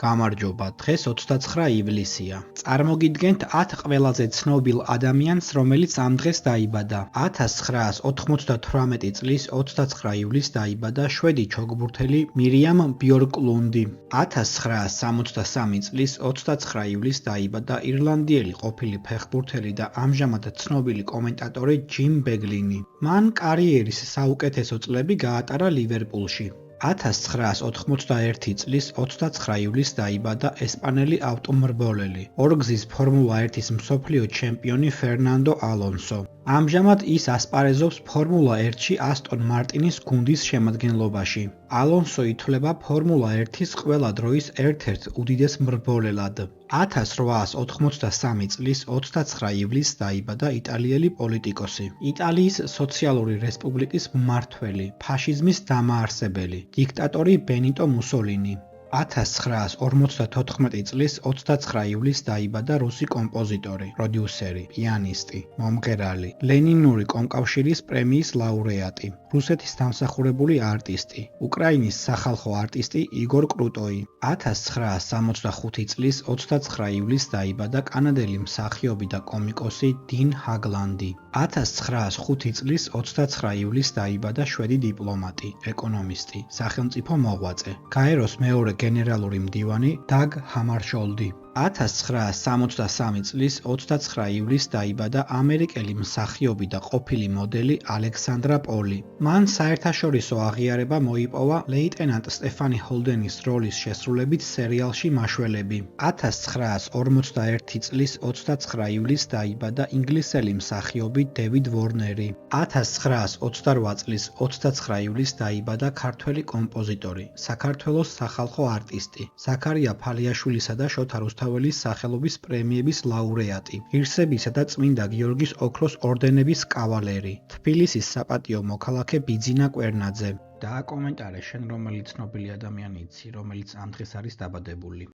გამარჯობა, დღეს 29 ივლისია. წარმოგიდგენთ 10 ყველაზე ცნობილ ადამიანს, რომელიც ამ დღეს დაიბადა. 1998 წლის 29 ივლისს დაიბადა შვედი ჩოგბურთელი მირიამ ბიორკლუნდი. 1963 წლის 29 ივლისს დაიბადა ირლანდიელი ყოფილი ფეხბურთელი და ამჟამად ცნობილი კომენტატორი ჯიმ ბეგლინი. მან კარიერის საუკეთესო წლები გაატარა ლივერპულში. 1991 წლის 29 ივლისს დაიბადა ესპანელი ავტომრბოლელი, ორგზის ფორმულა 1-ის მსოფლიო ჩემპიონი ფერნანდო ალონსო. ამჟამად ის ასპარეზობს ფორმულა 1-ში ასტონ მარტინის გუნდის შემადგენლობაში. ალონსო ითვლება ფორმულა 1-ის ყველა დროის ერთ-ერთ უდიდეს მრბოლელად. 1883 წლის 29 ივლისს დაიბადა იტალიელი პოლიტიკოსი, იტალიის სოციალური რესპუბლიკის მმართველი, ფაშიზმის დამაარსებელი, დიქტატორი ბენიტო მუსოლინი. 1954 წლის 29 ივლისს დაიბადა რუსი კომპოზიტორი, პროდიუსერი, პიანისტი, მომღერალი, ლენინური კომკავშირის პრემიის ლაურეატი, რუსეთის დამსახურებული არტისტი, უკრაინის სახალხო არტისტი იგორ კრუტოი. 1965 წლის 29 ივლისს დაიბადა კანადელი მსახიობი და კომიკოსი 딘 ჰაგლანდი. 1905 წლის 29 ივლისს დაიბადა შვედი დიპლომატი, ეკონომისტი, სახელმწიფო მოღვაწე, გაეროს მეორე გენერალური მდივანი დაგ ჰამარშოლდი. 1963 წლის 29 ივლისს დაიბადა ამერიკელი მსახიობი და ყოფილი მოდელი ალექსანდრა პოლი. მან საერთაშორისო აღიარება მოიპოვა ლეიტენანტ სტეფანი ჰოლდენის როლის შესრულებით სერიალში მაშველები. 1941 წლის 29 ივლისს დაიბადა ინგლისელი მსახიობი დევიდ ვორნერი. 1928 წლის 29 ივლისს დაიბადა ქართველი კომპოზიტორი, საქართველოს სახალხო არტისტი, ზაქარია ფალიაშვილისა და შოთა რუსთაველის სახელობის პრემიების ლაურეატი, ღირსებისა და წმინდა გიორგის ოქროს ორდენების კავალერი, თბილისის საპატიო მოქალაქე ბიძინა კვერნაძე. და კომენტარე შენ რომელი ცნობილი ადამიანი იცი, რომელიც ამ დღეს არის დაბადებული.